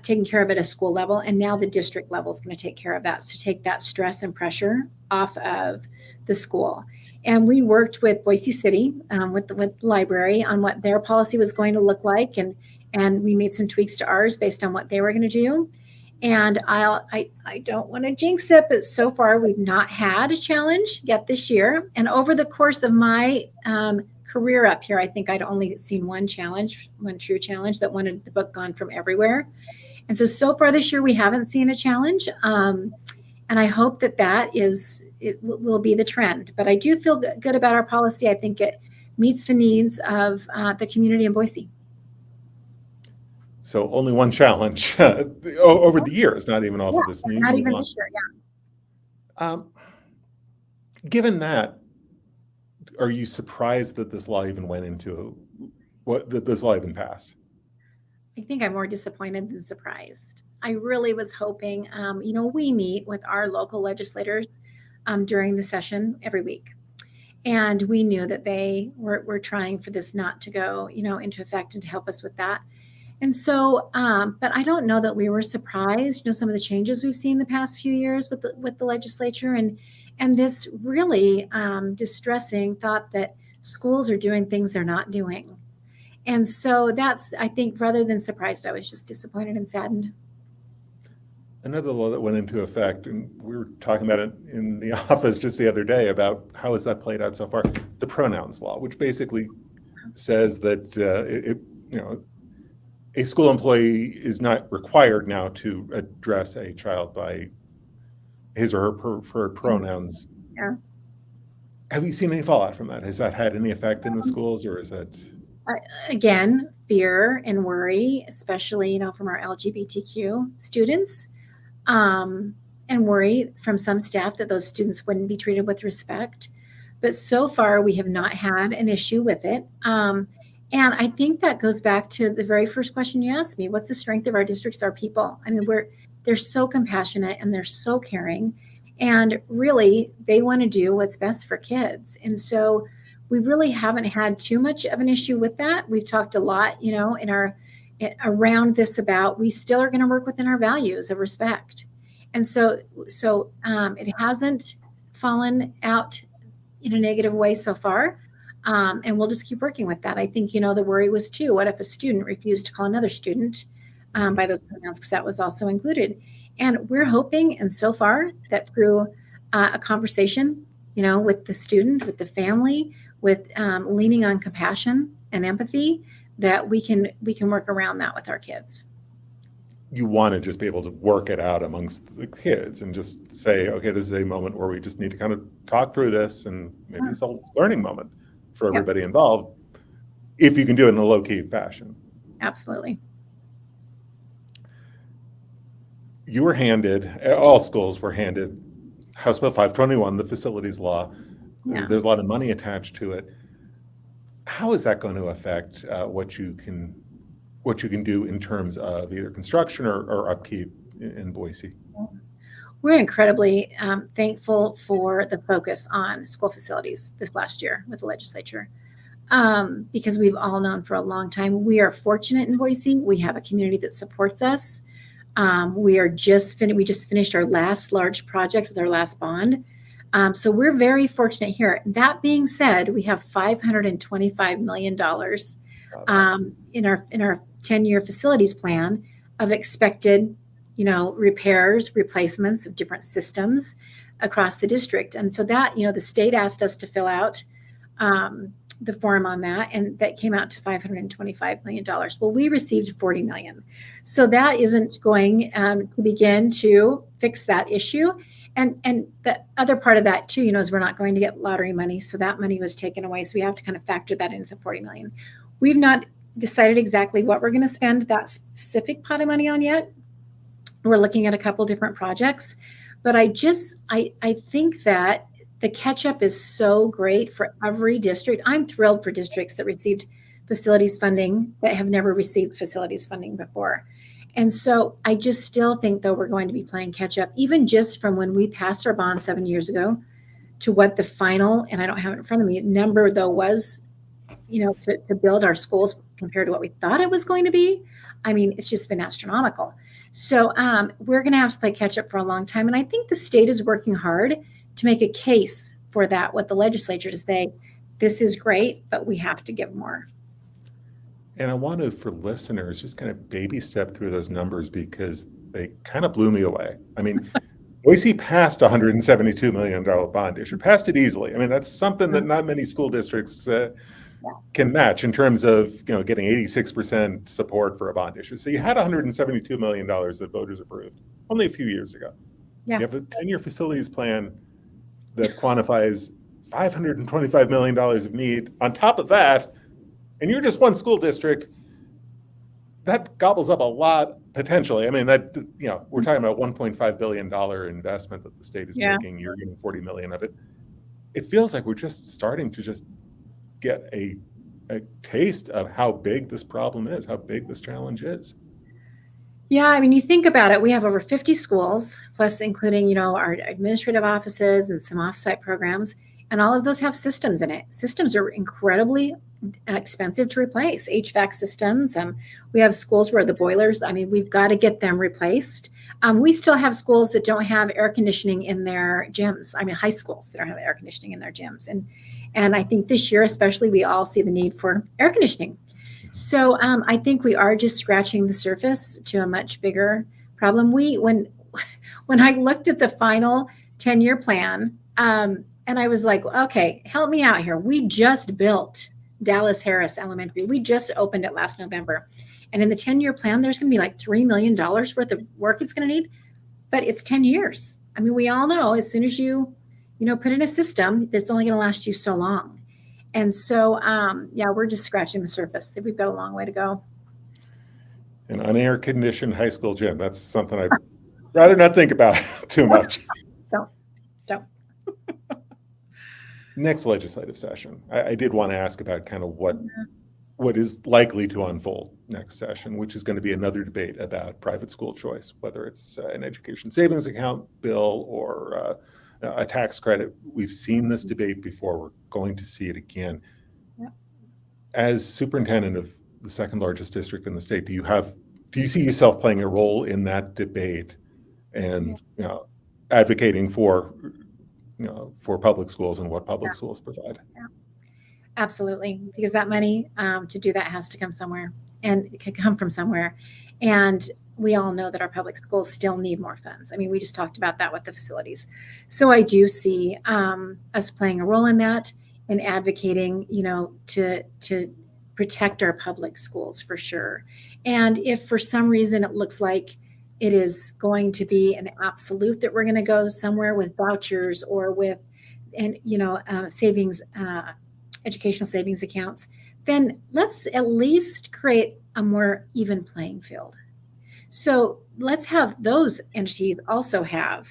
taken care of at a school level. And now the district level is going to take care of that, to take that stress and pressure off of the school. And we worked with Boise City, with the library, on what their policy was going to look like. And we made some tweaks to ours based on what they were going to do. And I don't want to jinx it, but so far we've not had a challenge yet this year. And over the course of my career up here, I think I'd only seen one true challenge that wanted the book gone from everywhere. And so far this year, we haven't seen a challenge. And I hope that will be the trend. But I do feel good about our policy. I think it meets the needs of the community in Boise. So only one challenge over the years, not even off of this new Not even law. this year, yeah. Given that, are you surprised that this law even that this law even passed? I think I'm more disappointed than surprised. I really was hoping, we meet with our local legislators during the session every week. And we knew that they were trying for this not to go, into effect and to help us with that. And so, but I don't know that we were surprised, some of the changes we've seen the past few years with the legislature and this really distressing thought that schools are doing things they're not doing. And so I think, rather than surprised, I was just disappointed and saddened. Another law that went into effect, and we were talking about it in the office just the other day about how has that played out so far, the pronouns law, which basically says that a school employee is not required now to address a child by his or her preferred pronouns. Yeah. Have you seen any fallout from that? Has that had any effect in the schools, or is that? Again, fear and worry, especially, from our LGBTQ students, and worry from some staff that those students wouldn't be treated with respect. But so far, we have not had an issue with it. And I think that goes back to the very first question you asked me. What's the strength of our districts, our people? I mean, they're so compassionate and they're so caring. And really, they want to do what's best for kids. And so we really haven't had too much of an issue with that. We've talked a lot, around this about we still are going to work within our values of respect. And so it hasn't fallen out in a negative way so far. And we'll just keep working with that. I think, the worry was too, what if a student refused to call another student by those pronouns, because that was also included. And we're hoping, and so far, that through a conversation, with the student, with the family, with leaning on compassion and empathy, that we can work around that with our kids. You want to just be able to work it out amongst the kids and just say, okay, this is a moment where we just need to kind of talk through this, and maybe it's a learning moment for everybody involved, if you can do it in a low-key fashion. Absolutely. You were handed, all schools were handed House Bill 521, the facilities law. Yeah. There's a lot of money attached to it. How is that going to affect what you can do in terms of either construction or upkeep in Boise? We're incredibly thankful for the focus on school facilities this last year with the legislature, because we've all known for a long time we are fortunate in Boise. We have a community that supports us. We just finished our last large project with our last bond. So we're very fortunate here. That being said, we have $525 million in our 10-year facilities plan of expected, repairs, replacements of different systems across the district. And so that, the state asked us to fill out the form on that, and that came out to $525 million. Well, we received $40 million. So that isn't going to begin to fix that issue. And the other part of that too, is we're not going to get lottery money. So that money was taken away. So we have to kind of factor that into the $40 million. We've not decided exactly what we're going to spend that specific pot of money on yet. We're looking at a couple different projects, but I think that the catch up is so great for every district. I'm thrilled for districts that received facilities funding that have never received facilities funding before. And so I just still think, though, we're going to be playing catch up, even just from when we passed our bond 7 years ago to what the final, and I don't have it in front of me, number though was, to build our schools compared to what we thought it was going to be. I mean, it's just been astronomical. So we're going to have to play catch up for a long time. And I think the state is working hard to make a case for that, with the legislature to say, this is great, but we have to give more. And I want to, for listeners, just kind of baby step through those numbers because they kind of blew me away. I mean, Boise passed a $172 million bond issue, passed it easily. I mean, that's something that not many school districts can match in terms of getting 86% support for a bond issue. So you had $172 million that voters approved only a few years ago. Yeah. You have a 10-year facilities plan that quantifies $525 million of need on top of that, and you're just one school district. That gobbles up a lot potentially. I mean, that we're talking about $1.5 billion investment that the state is making. You're getting 40 million of it. It feels like we're just starting to just get a taste of how big this problem is, how big this challenge is. Yeah, I mean, you think about it, we have over 50 schools, plus including, our administrative offices and some offsite programs, and all of those have systems in it. Systems are incredibly expensive to replace. HVAC systems. We have schools where the boilers, we've got to get them replaced. We still have schools that don't have air conditioning in their gyms. High schools that don't have air conditioning in their gyms. And I think this year, especially, we all see the need for air conditioning. So I think we are just scratching the surface to a much bigger problem. When I looked at the final 10-year plan, and I was like, okay, help me out here. We just built Dallas Harris Elementary. We just opened it last November. And in the 10-year plan, there's going to be like $3 million worth of work it's going to need, but it's 10 years. We all know as soon as you put in a system, that's only going to last you so long. And so, we're just scratching the surface. We've got a long way to go. An unair-conditioned high school gym. That's something I'd rather not think about too much. Don't. Next legislative session. I did want to ask about kind of what is likely to unfold next session, which is going to be another debate about private school choice, whether it's an education savings account bill or a tax credit. We've seen this debate before. We're going to see it again. Yeah. As superintendent of the second largest district in the state, do you see yourself playing a role in that debate and advocating for public schools and what public schools provide? Yeah. Absolutely, because that money to do that has to come somewhere, and it can come from somewhere. And we all know that our public schools still need more funds. We just talked about that with the facilities. So I do see us playing a role in that and advocating, to protect our public schools for sure. And if for some reason it looks like it is going to be an absolute that we're going to go somewhere with vouchers or with, savings, educational savings accounts, then let's at least create a more even playing field. So let's have those entities also have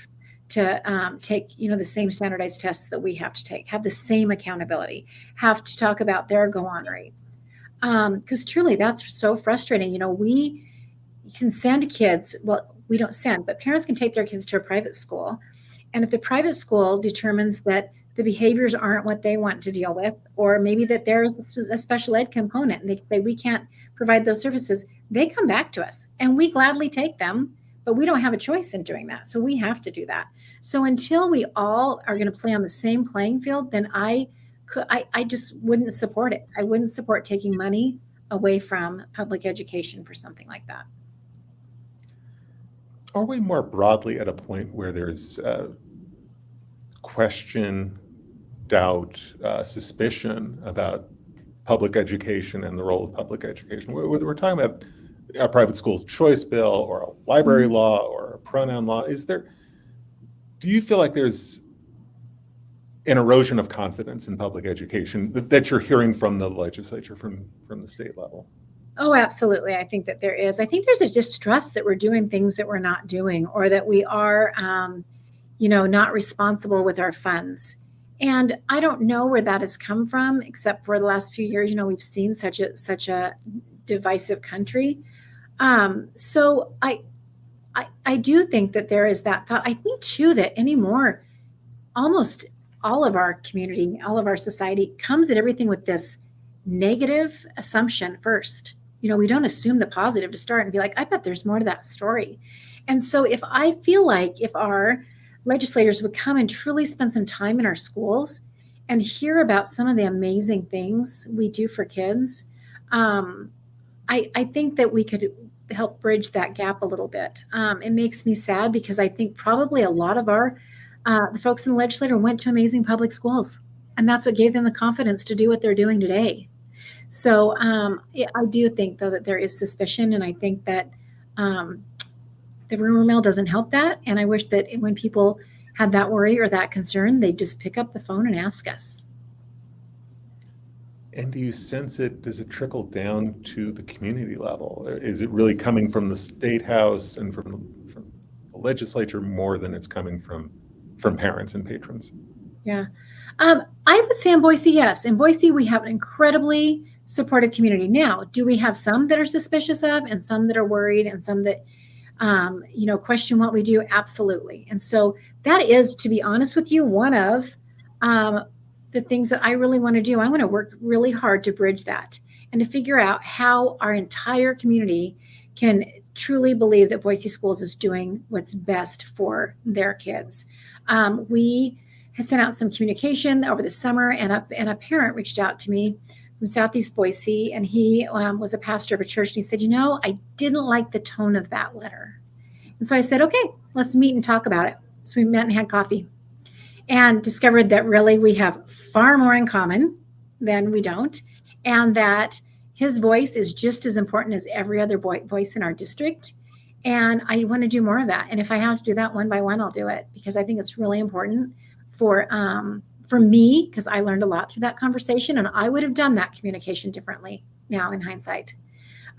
to take, the same standardized tests that we have to take, have the same accountability, have to talk about their go-on rates. Because truly, that's so frustrating. We can send kids, well, we don't send, but parents can take their kids to a private school. And if the private school determines that the behaviors aren't what they want to deal with, or maybe that there's a special ed component and they say we can't provide those services, they come back to us and we gladly take them, but we don't have a choice in doing that. So we have to do that. So until we all are going to play on the same playing field, then I just wouldn't support it. I wouldn't support taking money away from public education for something like that. Are we more broadly at a point where there's question, doubt, suspicion about public education and the role of public education? Whether we're talking about a private school choice bill or a library law or a pronoun law, do you feel like there's an erosion of confidence in public education that you're hearing from the legislature, from the state level? Oh, absolutely. I think that there is. I think there's a distrust that we're doing things that we're not doing, or that we are, not responsible with our funds. And I don't know where that has come from, except for the last few years. We've seen such a divisive country. So I do think that there is that thought. I think too that anymore, almost all of our community, all of our society comes at everything with this negative assumption first. We don't assume the positive to start and be like, I bet there's more to that story. And so if our legislators would come and truly spend some time in our schools and hear about some of the amazing things we do for kids, I think that we could help bridge that gap a little bit. It makes me sad because I think probably a lot of the folks in the legislature went to amazing public schools, and that's what gave them the confidence to do what they're doing today. So I do think, though, that there is suspicion, and I think that the rumor mill doesn't help that. And I wish that when people had that worry or that concern, they'd just pick up the phone and ask us. And do you sense it, does it trickle down to the community level? Or is it really coming from the state house and from the legislature more than it's coming from parents and patrons? Yeah. I would say in Boise, yes. In Boise, we have an incredibly supportive community. Now, do we have some that are suspicious of, and some that are worried, and some that, question what we do? Absolutely. And so that is, to be honest with you, one of the things that I really want to do. I want to work really hard to bridge that and to figure out how our entire community can truly believe that Boise Schools is doing what's best for their kids. We had sent out some communication over the summer, and a parent reached out to me from Southeast Boise, and he was a pastor of a church, and he said, I didn't like the tone of that letter. And so I said, okay, let's meet and talk about it. So we met and had coffee and discovered that really we have far more in common than we don't, and that his voice is just as important as every other voice in our district. And I want to do more of that. And if I have to do that one by one, I'll do it, because I think it's really important for me, because I learned a lot through that conversation, and I would have done that communication differently now in hindsight.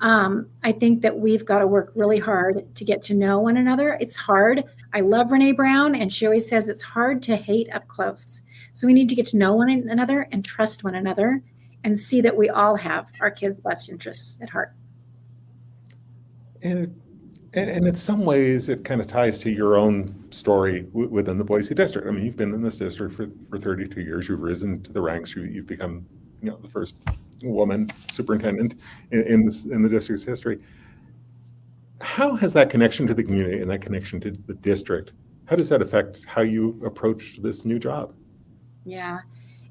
I think that we've got to work really hard to get to know one another. It's hard. I love Brene Brown, and she always says it's hard to hate up close. So we need to get to know one another and trust one another and see that we all have our kids' best interests at heart. And in some ways, it kind of ties to your own story within the Boise district. I mean, you've been in this district for 32 years. You've risen to the ranks. You've become, the first woman superintendent in the district's history. How has that connection to the community and that connection to the district, how does that affect how you approach this new job? Yeah,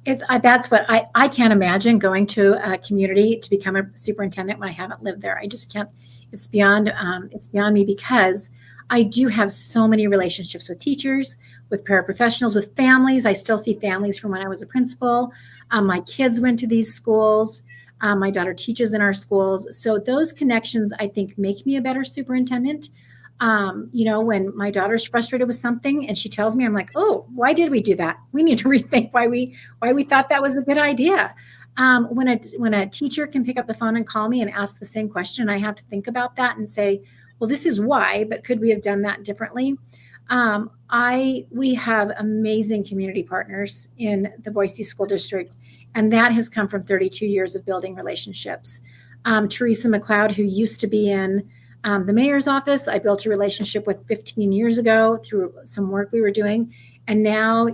that's what I can't imagine going to a community to become a superintendent when I haven't lived there. I just can't. It's beyond me, because I do have so many relationships with teachers, with paraprofessionals, with families. I still see families from when I was a principal. My kids went to these schools. My daughter teaches in our schools. So those connections, I think, make me a better superintendent. When my daughter's frustrated with something and she tells me, I'm like, oh, why did we do that? We need to rethink why we thought that was a good idea. When a teacher can pick up the phone and call me and ask the same question, I have to think about that and say, well, this is why, but could we have done that differently? We have amazing community partners in the Boise School District, and that has come from 32 years of building relationships. Teresa McLeod, who used to be in the mayor's office, I built a relationship with 15 years ago through some work we were doing. And now,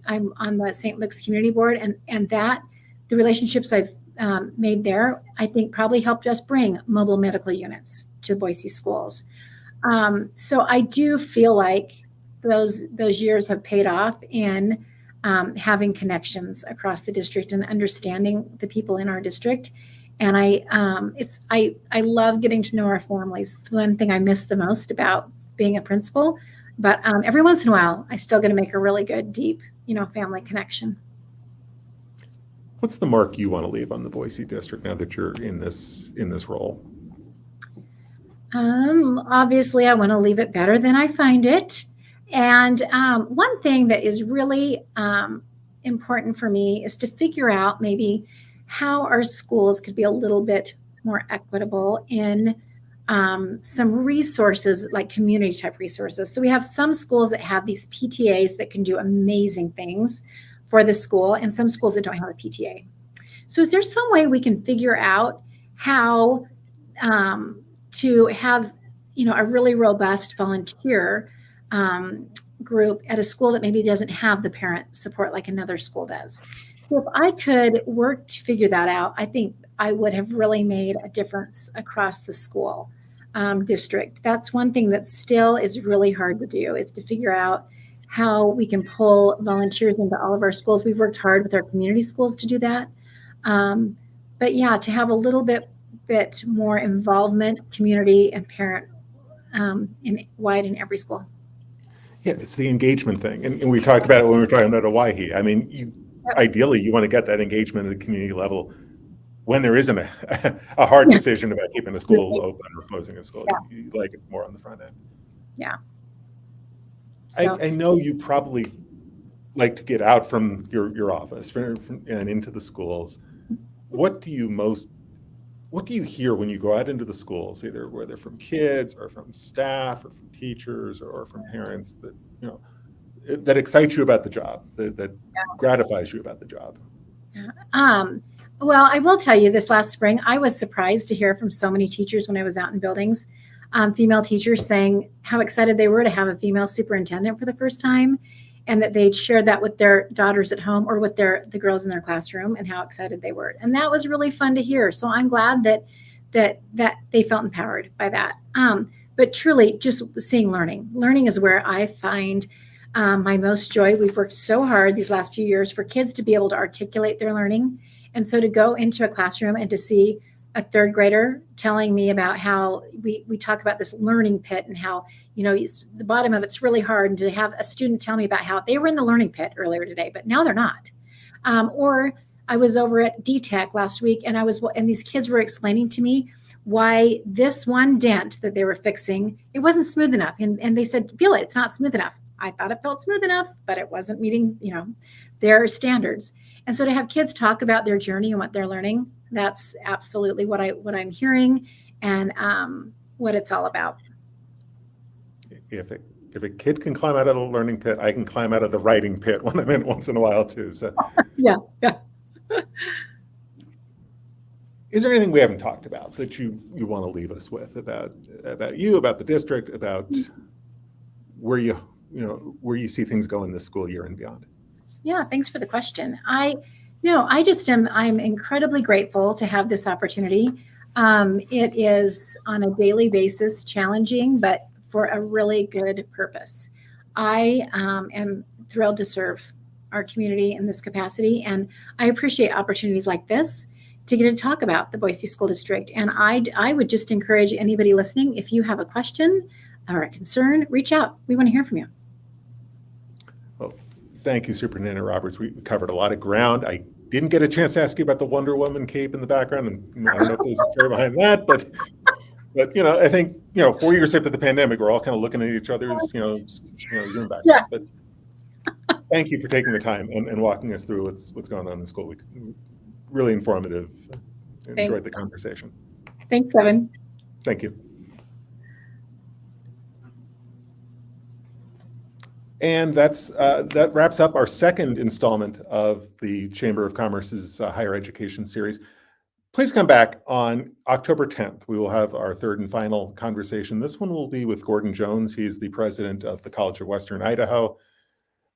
I'm on the St. Luke's Community Board, and that the relationships I've made there, I think, probably helped us bring mobile medical units to Boise schools. So I do feel like those years have paid off in having connections across the district and understanding the people in our district. And I love getting to know our families. It's one thing I miss the most about being a principal. But every once in a while, I still get to make a really good, deep, family connection. What's the mark you want to leave on the Boise district now that you're in this role? Obviously, I want to leave it better than I find it. And one thing that is really important for me is to figure out maybe how our schools could be a little bit more equitable in some resources, like community type resources. So we have some schools that have these PTAs that can do amazing things for the school, and some schools that don't have a PTA. So is there some way we can figure out how to have, a really robust volunteer group at a school that maybe doesn't have the parent support like another school does? So if I could work to figure that out, I think I would have really made a difference across the school district. That's one thing that still is really hard to do, is to figure out how we can pull volunteers into all of our schools. We've worked hard with our community schools to do that. But yeah, to have a little bit more involvement, community and parent wide in every school. Yeah, it's the engagement thing. And we talked about it when we were talking about Hawaii. I mean, ideally, you want to get that engagement at the community level when there isn't a hard Yes. decision about keeping a school Really. open or closing a school, Yeah. you like it more on the front end. Yeah. So, I know you probably like to get out from your office and into the schools. What do you hear when you go out into the schools, either whether from kids or from staff or from teachers or from parents, that that excites you about the job, that gratifies you about the job? well, I will tell you, this last spring, I was surprised to hear from so many teachers when I was out in buildings, female teachers saying how excited they were to have a female superintendent for the first time, and that they'd shared that with their daughters at home or with the girls in their classroom, and how excited they were. And that was really fun to hear. So I'm glad that they felt empowered by that. But truly, just seeing learning is where I find my most joy. We've worked so hard these last few years for kids to be able to articulate their learning. And so to go into a classroom and to see a third grader telling me about how we talk about this learning pit and how, the bottom of it's really hard. And to have a student tell me about how they were in the learning pit earlier today, but now they're not. Or I was over at DTech last week and these kids were explaining to me why this one dent that they were fixing, it wasn't smooth enough. And they said, feel it, it's not smooth enough. I thought it felt smooth enough, but it wasn't meeting, their standards. And so to have kids talk about their journey and what they're learning, that's absolutely what I'm hearing and what it's all about. If a kid can climb out of the learning pit, I can climb out of the writing pit when I'm in it once in a while too. So Yeah. is there anything we haven't talked about that you want to leave us with about you, about the district, about where you see things going this school year and beyond? Yeah, thanks for the question. I'm incredibly grateful to have this opportunity. It is on a daily basis challenging, but for a really good purpose. I am thrilled to serve our community in this capacity, and I appreciate opportunities like this to get to talk about the Boise School District. And I would just encourage anybody listening, if you have a question or a concern, reach out. We want to hear from you. Well, thank you, Superintendent Roberts. We covered a lot of ground. I didn't get a chance to ask you about the Wonder Woman cape in the background, and I don't know if there's a story behind that, but I think 4 years after the pandemic, we're all kind of looking at each other's Zoom backgrounds. Yeah. But thank you for taking the time and walking us through what's going on in the school. Really informative. Enjoyed the conversation. Thanks, Evan. Thank you. And that wraps up our second installment of the Chamber of Commerce's higher education series. Please come back on October 10th. We will have our third and final conversation. This one will be with Gordon Jones. He's the president of the College of Western Idaho.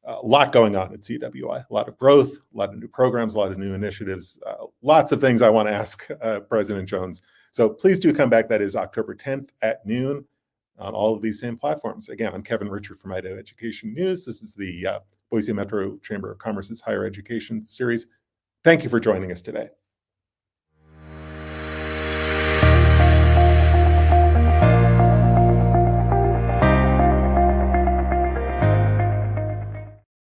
A lot going on at CWI, a lot of growth, a lot of new programs, a lot of new initiatives, lots of things I want to ask President Jones. So please do come back. That is October 10th at noon on all of these same platforms. Again, I'm Kevin Richert from Idaho Education News. This is the Boise Metro Chamber of Commerce's Higher Education Series. Thank you for joining us today.